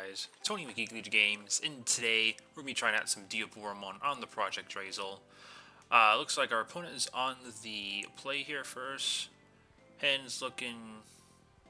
guys, Tony with Geekly Games, and today we're going to be trying out some Diaboromon on the Project Drasil. Looks like our opponent is on the play here first. Hand's looking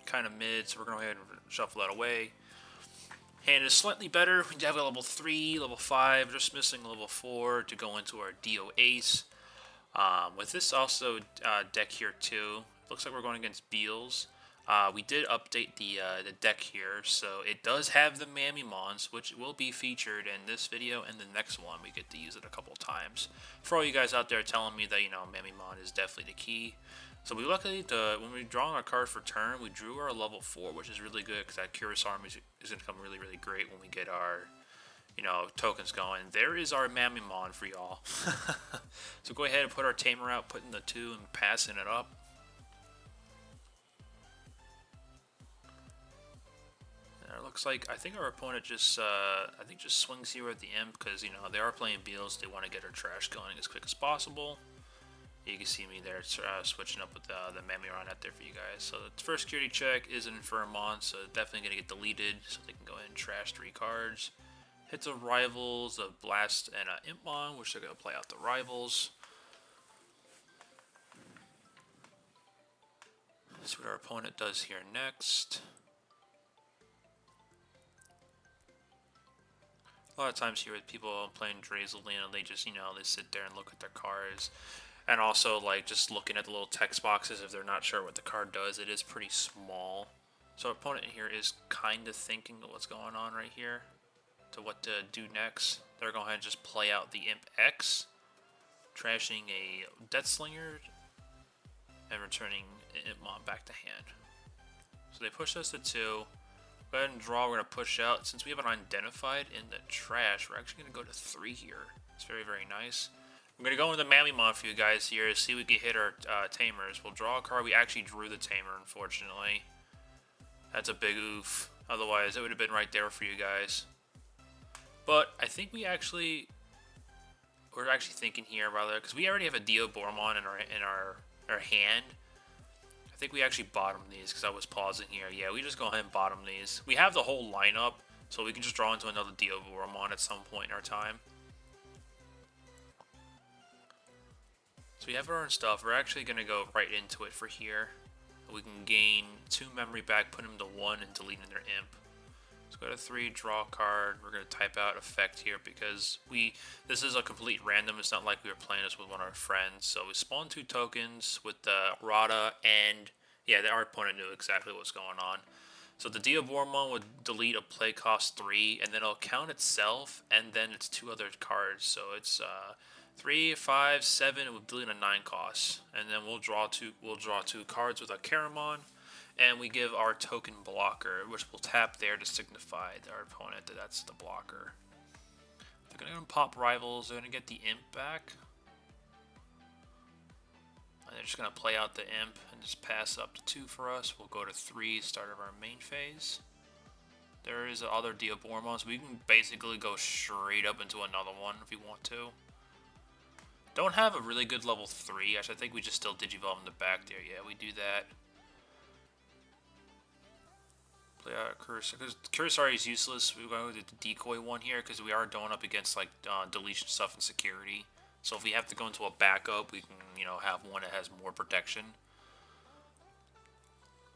kind of mid, so we're going to go ahead and shuffle that away. Hand is slightly better. We have a level 3, level 5, just missing level 4 to go into our Dio Ace. With this also deck here too, looks like we're going against Beals. We did update the deck here, so it does have the Mamemons, which will be featured in this video and the next one. We get to use it a couple times. For all you guys out there telling me that, you know, Mamemon is definitely the key. So we luckily, when we draw our card for turn, we drew our level 4, which is really good, because that Curious Arm is going to come really, really great when we get our, you know, tokens going. There is our Mamemon for y'all. So go ahead and put our Tamer out, putting the 2 and passing it up. It looks like, I think our opponent just, just swings here at the imp, because, you know, they are playing Beals. They want to get our trash going as quick as possible. You can see me there switching up with the Mamemon out there for you guys. So the first security check is an Infirmon, so definitely going to get deleted, so they can go ahead and trash 3 cards. Hits the rivals of Blast and Impmon, which they're going to play out the rivals. See what our opponent does here next. A lot of times here with people playing Drasil, you know, they just, you know, they sit there and look at their cards. And also, like, just looking at the little text boxes if they're not sure what the card does. It is pretty small. So our opponent here is kind of thinking of what's going on right here, to what to do next. They're going to just play out the Imp X, trashing a Death Slinger, and returning an Impmon back to hand. So they push us to 2. Go ahead and draw. We're going to push out. Since we have an identified in the trash, we're actually going to go to 3 here. It's very, very nice. I'm going to go into the Mamemon for you guys here, see if we can hit our Tamers. We'll draw a card. We actually drew the Tamer, unfortunately. That's a big oof. Otherwise, it would have been right there for you guys. But I think we're actually thinking here, rather, because we already have a Diaboromon in our hand. I think we actually bottom these, because I was pausing here. Yeah, we just go ahead and bottom these. We have the whole lineup, so we can just draw into another Diaboromon at some point in our time. So we have our own stuff. We're actually going to go right into it for here. We can gain 2 memory back, put them to 1, and delete in their imp. Let's go to 3, draw a card. We're going to type out effect here because this is a complete random. It's not like we were playing this with one of our friends. So we spawn 2 tokens with the Rada, and yeah, our opponent knew exactly what's going on. So the Diaboromon would delete a play cost 3, and then it'll count itself, and then it's 2 other cards. So it's 3, 5, 7. It will delete a 9 cost, and then we'll draw 2 cards with a Caramon, and we give our token blocker, which will tap there to signify to our opponent that that's the blocker. They're gonna pop rivals. They're gonna get the imp back, and they're just gonna play out the imp and just pass up to 2 for us. We'll go to 3, start of our main phase. There is other Diaboromon, so we can basically go straight up into another one if we want to. Don't have a really good level 3. Actually, I think we just still Digivolve in the back there. Yeah, we do that. Play out Cursor. Because Cursor is useless. We're going to do the decoy one here because we are going up against like deletion stuff and security. So if we have to go into a backup, we can, you know, have one that has more protection.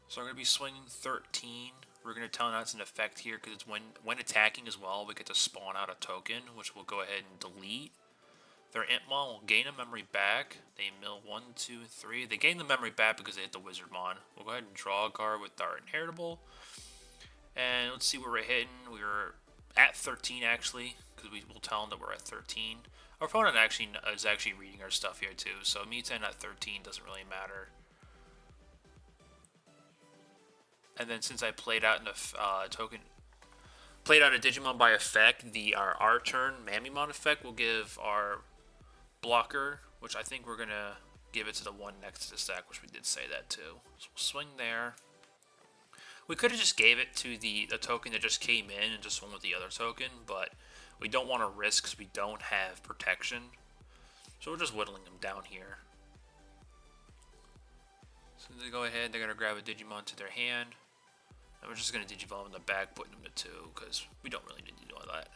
So I'm going to be swinging 13. We're going to tell that's an effect here because it's when attacking as well, we get to spawn out a token, which we'll go ahead and delete. Their Impmon will gain a memory back. They mill 1, 2, 3. They gain the memory back because they hit the Wizardmon. We'll go ahead and draw a card with our Inheritable. And let's see where we're hitting. We're at 13 actually, because we will tell them that we're at 13. Our opponent is actually reading our stuff here too, so me 10 at 13 doesn't really matter. And then since I played out in played out a Digimon by effect, our turn Mamemon effect will give our blocker, which I think we're gonna give it to the one next to the stack, which we did say that too. So we'll swing there. We could have just gave it to the token that just came in and just went with the other token, but we don't want to risk because we don't have protection. So we're just whittling them down here. So they go ahead, they're gonna grab a Digimon to their hand. And we're just going to Digivolve in the back, putting them to 2, because we don't really need to do all that.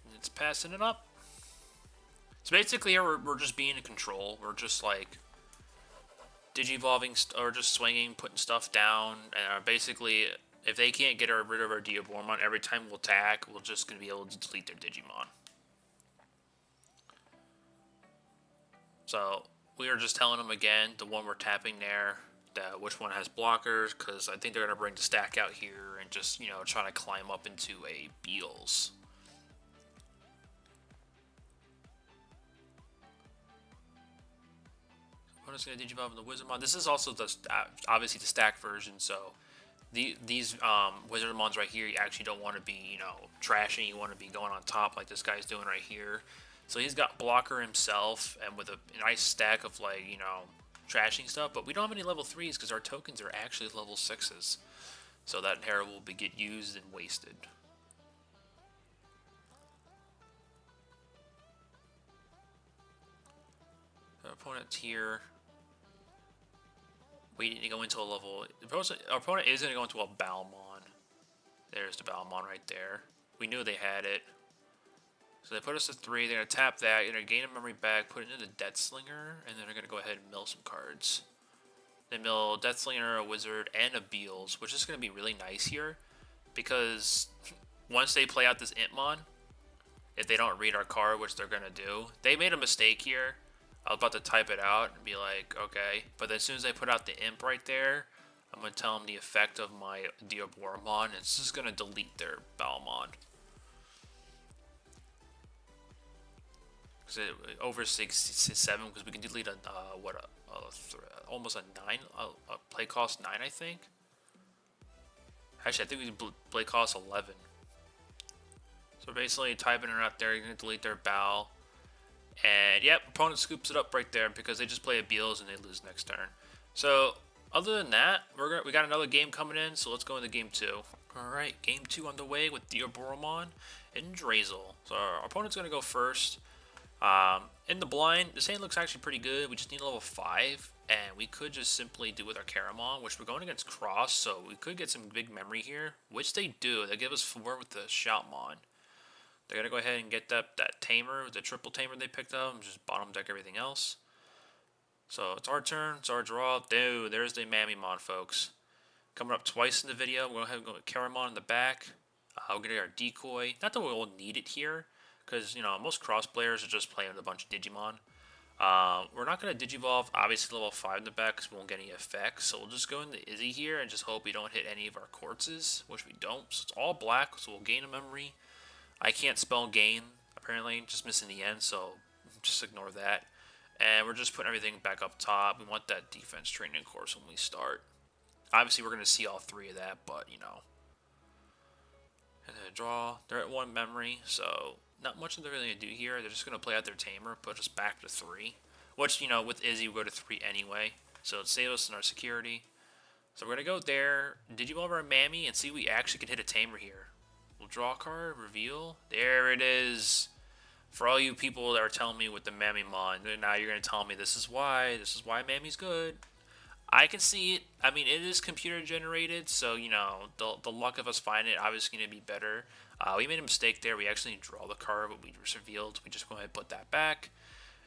And it's passing it up. So basically here, we're just being in control. We're just like Digivolving, or just swinging, putting stuff down. And basically, if they can't get rid of our Diaboromon, every time we'll attack, we're just going to be able to delete their Digimon. So we are just telling them again, the one we're tapping there, that which one has blockers, because I think they're going to bring the stack out here and just, you know, try to climb up into a Beals. I'm just going to Digivolve in the Wizardmon. This is also the obviously the stack version, so these Wizardmons right here, you actually don't want to be, you know, trashing. You want to be going on top like this guy's doing right here. So he's got blocker himself, and with a nice stack of, like, you know, trashing stuff. But we don't have any level 3s because our tokens are actually level 6s. So that hair will get used and wasted. Our opponent's here. We need to go into a level. Our opponent is going to go into a Balmon. There's the Balmon right there. We knew they had it. So they put us to 3. They're going to tap that. They're going to gain a memory back, put it into the Death Slinger, and then they're going to go ahead and mill some cards. They mill Death Slinger, a Wizard, and a Beals, which is going to be really nice here. Because once they play out this Intmon, if they don't read our card, which they're going to do, they made a mistake here. I was about to type it out and be like, okay. But as soon as they put out the Imp right there, I'm going to tell them the effect of my Diaboromon. It's just going to delete their Balmon. Over 7, because we can delete almost a 9, a play cost 9, I think. Actually, I think we can play cost 11. So basically, typing it out there, you're gonna delete their Bal, and yep, opponent scoops it up right there because they just play a Beals and they lose next turn. So other than that, we got another game coming in. So let's go into game 2. All right, game 2 on the way with Diaboromon and Drasil. So our opponent's gonna go first. In the blind, this hand looks actually pretty good. We just need a level 5, and we could just simply do with our Caramon, which we're going against Cross, so we could get some big memory here, which they do. They give us 4 with the Shoutmon. They're going to go ahead and get that Tamer, the triple Tamer they picked up, and just bottom deck everything else. So it's our turn, it's our draw. Dude, there's the Mamemon, folks. Coming up twice in the video, we're going to have go with Caramon in the back. We're going to get our Decoy. Not that we'll need it here, because, you know, most cross players are just playing with a bunch of Digimon. We're not going to Digivolve, obviously, level 5 in the back because we won't get any effects. So we'll just go into Izzy here and just hope we don't hit any of our Quartzes, which we don't. So it's all black, so we'll gain a memory. I can't spell gain, apparently, just missing the end, so just ignore that. And we're just putting everything back up top. We want that defense training course when we start. Obviously, we're going to see all 3 of that, but, you know. And then draw. They're at 1 memory, so not much they're really going to do here. They're just going to play out their Tamer, put us back to 3. Which, you know, with Izzy, we go to 3 anyway. So it saves us in our security. So we're going to go there, Digivolve our Mammy, and see if we actually can hit a Tamer here. We'll draw a card, reveal. There it is. For all you people that are telling me with the Mamemon, now you're going to tell me this is why Mammy's good. I can see it. I mean, it is computer generated, so, you know, the luck of us finding it obviously going to be better. We made a mistake there. We actually need to draw the card, but we just revealed. We just go ahead and put that back.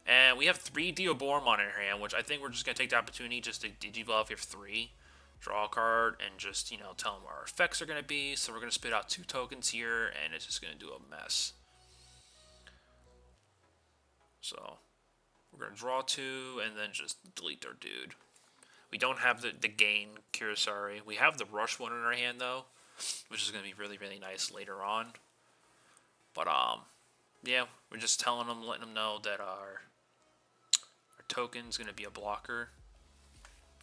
And we have 3 Diaboromon in our hand, which I think we're just going to take the opportunity just to Digivolve if you have 3. Draw a card and just, you know, tell them what our effects are going to be. So we're going to spit out 2 tokens here, and it's just going to do a mess. So we're going to draw 2 and then just delete their dude. We don't have the gain Kurosari. We have the rush one in our hand, though, which is going to be really, really nice later on. But, yeah, we're just telling them, letting them know that our token's going to be a blocker.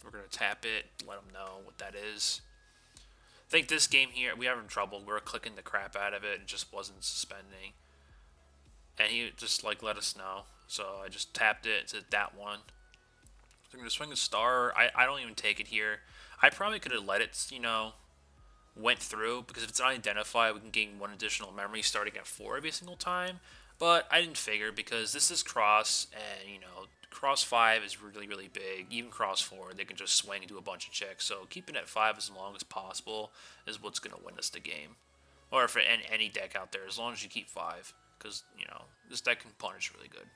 We're going to tap it, let them know what that is. I think this game here, we having trouble. We're clicking the crap out of it and just wasn't suspending. And he just, like, let us know. So I just tapped it to that one. So I'm going to swing a star. I don't even take it here. I probably could have let it, you know, went through. Because if it's unidentified, we can gain 1 additional memory starting at 4 every single time. But I didn't figure because this is cross. And, you know, cross 5 is really, really big. Even cross 4, they can just swing and do a bunch of checks. So keeping at 5 as long as possible is what's going to win us the game. Or for any deck out there, as long as you keep 5. Because, you know, this deck can punish really good.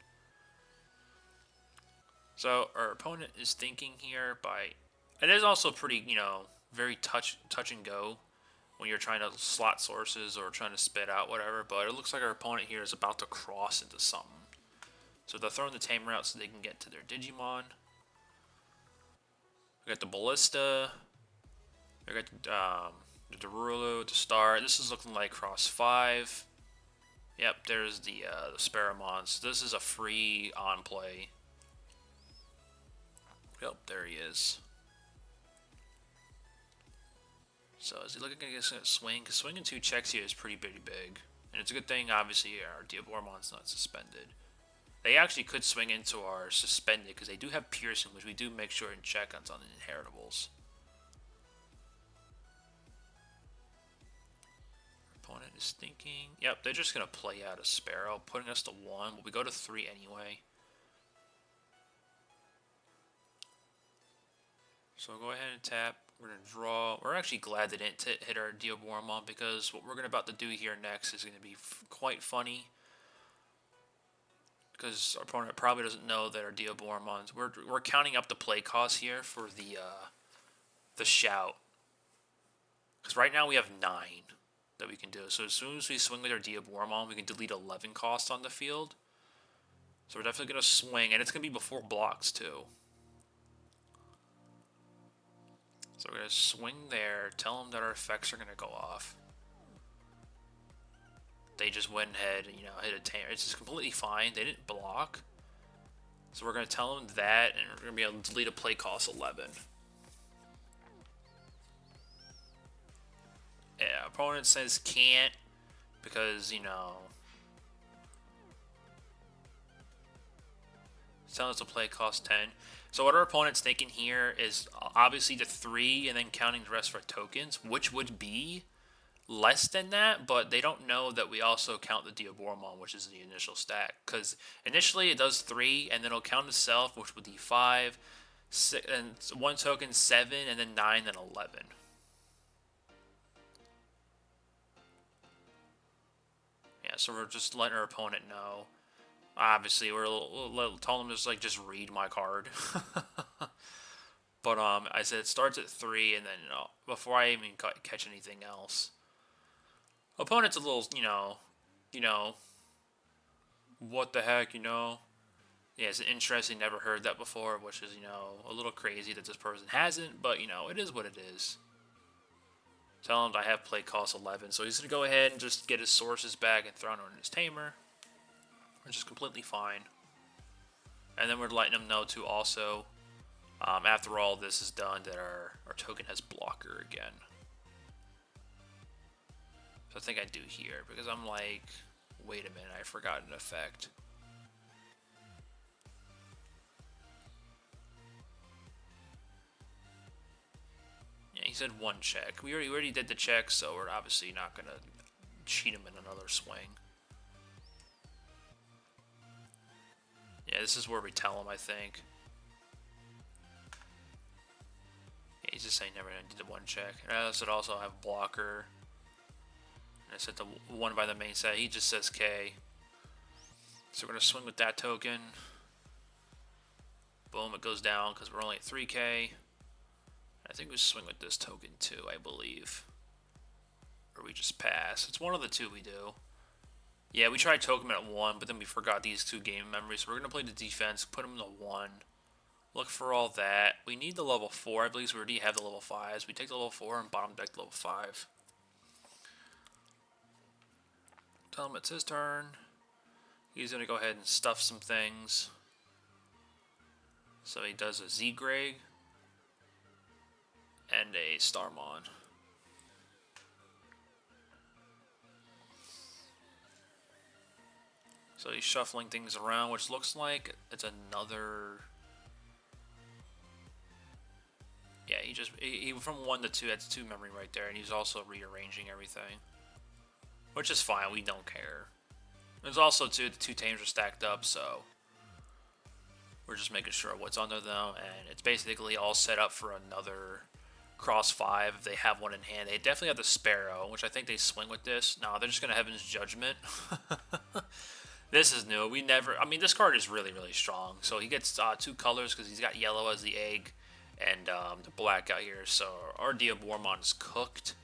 So our opponent is thinking here by... It is also pretty, you know, very touch and go when you're trying to slot sources or trying to spit out whatever. But it looks like our opponent here is about to cross into something. So they're throwing the Tamer out so they can get to their Digimon. We got the Ballista. We got the Derulo to start. This is looking like cross 5. Yep, there's the Sparamon. So this is a free on play. Yep, there he is. So is he looking at a swing? Because swinging 2 checks here is pretty big. And it's a good thing, obviously, our Diaboromon's not suspended. They actually could swing into our suspended because they do have piercing, which we do make sure and check on the inheritables. Opponent is thinking. Yep, they're just going to play out a Sparrow, putting us to 1. But we go to 3 anyway. So we'll go ahead and tap. We're going to draw. We're actually glad they didn't hit our Diaboromon because what we're about to do here next is going to be quite funny. Because our opponent probably doesn't know that our Diaboromons... We're counting up the play cost here for the shout. Because right now we have 9 that we can do. So as soon as we swing with our Diaboromon, we can delete 11 costs on the field. So we're definitely going to swing, and it's going to be before blocks too. So we're going to swing there, tell them that our effects are going to go off. They just went ahead and, you know, hit a Tamer. It's just completely fine. They didn't block. So we're going to tell them that, and we're going to be able to delete a play cost 11. Yeah, opponent says can't because, you know, it's telling us to play cost 10. So what our opponent's thinking here is obviously the 3 and then counting the rest for tokens, which would be less than that, but they don't know that we also count the Diaboromon, which is the initial stack. Because initially it does 3, and then it'll count itself, which would be 5, 6, and 1 token, 7, and then 9, then 11. Yeah, so we're just letting our opponent know. Obviously, we'll tell them just read my card. But I said it starts at 3, and then, you know, before I even catch anything else. Opponent's a little, you know, what the heck, you know? Yeah, it's interesting, never heard that before, which is, you know, a little crazy that this person hasn't, but, you know, it is what it is. Tell him I have play cost 11, so he's going to go ahead and just get his sources back and throw it on his Tamer, which is completely fine. And then we're letting him know, too, also, after all this is done, that our token has blocker again. So I think I do here, because I'm like, wait a minute, I forgot an effect. Yeah, he said 1 check. We already did the check, so we're obviously not going to cheat him in another swing. Yeah, this is where we tell him, I think. Yeah, he's just saying never did the 1 check. And I said also have blocker. And I said the 1 by the main set. He just says K. So we're going to swing with that token. Boom, it goes down because we're only at 3K. I think we swing with this token too, I believe. Or we just pass. It's one of the 2 we do. Yeah, we tried token at 1, but then we forgot these 2 game memories. So we're going to play the defense, put him to 1. Look for all that. We need the level 4. I believe we already have the level 5s. We take the level 4 and bottom deck the level 5. Tell him it's his turn. He's going to go ahead and stuff some things. So he does a Z-Greg and a Starmon. So he's shuffling things around, which looks like it's another... Yeah, he from 1 to 2, that's 2 memory right there, and he's also rearranging everything. Which is fine, we don't care. There's also, too, the 2 Tamers are stacked up, so... We're just making sure what's under them, and it's basically all set up for another cross 5 if they have one in hand. They definitely have the Sparrow, which I think they swing with this. No, they're just going to Heaven's Judgment. This is new. We never... I mean, this card is really, really strong. So he gets 2 colors because he's got yellow as the egg and the black out here. So our Diaboromon is cooked.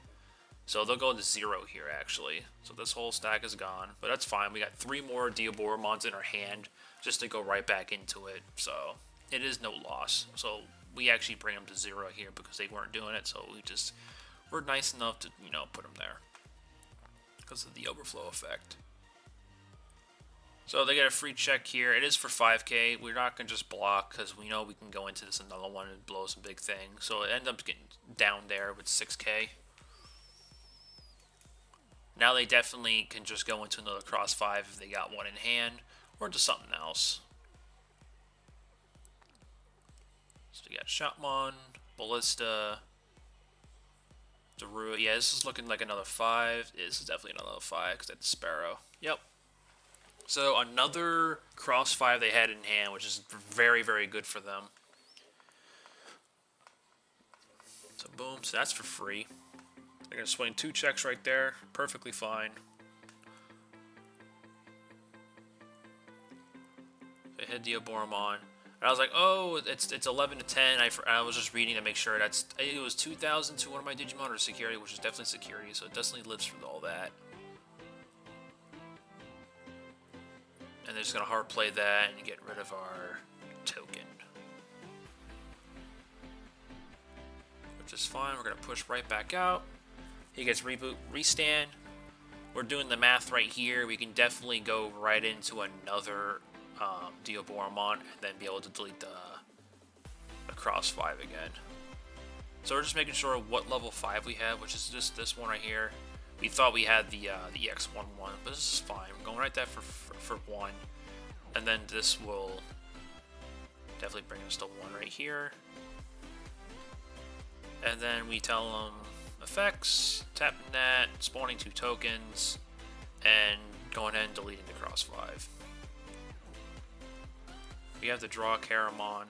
So they'll go to 0 here, actually. So this whole stack is gone. But that's fine. We got 3 more Diaboromons in our hand just to go right back into it. So it is no loss. So we actually bring them to 0 here because they weren't doing it. So we're nice enough to, you know, put them there because of the overflow effect. So they get a free check here. It is for 5k. We're not going to just block because we know we can go into this another one and blow some big things. So it ends up getting down there with 6k. Now they definitely can just go into another cross 5 if they got one in hand or into something else. So we got Shotmon, Ballista, Daru. Yeah, this is looking like another 5. This is definitely another 5 because that's Sparrow. Yep. So another cross 5 they had in hand, which is very, very good for them. So boom, so that's for free. They're going to swing 2 checks right there. Perfectly fine. They hit Diaboromon. And I was like, oh, it's 11 to 10. I was just reading to make sure it was 2,000 to one of my Digimon or security, which is definitely security, so it definitely lives through all that. And they're just going to hard play that and get rid of our token. Which is fine. We're going to push right back out. He gets reboot, restand. We're doing the math right here. We can definitely go right into another Diaboromon and then be able to delete the cross 5 again. So we're just making sure what level 5 we have, which is just this one right here. We thought we had the EX11, but this is fine. We're going right there for 1. And then this will definitely bring us to 1 right here. And then we tell them effects, tapping that, spawning 2 tokens, and going ahead and deleting the cross 5. We have to draw Caramon,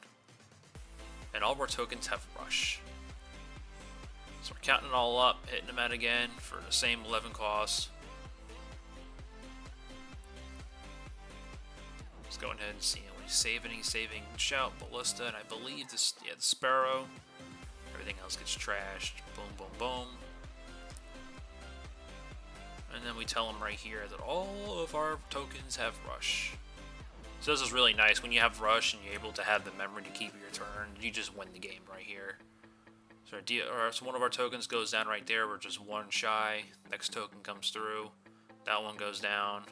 and all of our tokens have rush. So we're counting it all up, hitting them out again for the same 11 costs. Let's go ahead and see when he's saving. He's saving Shout, Ballista, and I believe this, yeah, the Sparrow. Everything else gets trashed. Boom, boom, boom. And then we tell them right here that all of our tokens have rush. So this is really nice. When you have rush and you're able to have the memory to keep your turn, you just win the game right here. So one of our tokens goes down right there. We're just 1 shy. Next token comes through. That one goes down.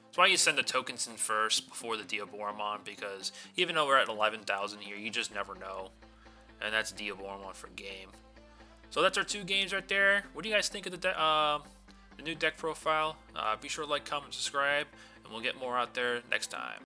That's why you send the tokens in first before the Diaboromon, because even though we're at 11,000 here, you just never know. And that's Diaboromon for game. So that's our 2 games right there. What do you guys think of the new deck profile? Be sure to like, comment, subscribe, and we'll get more out there next time.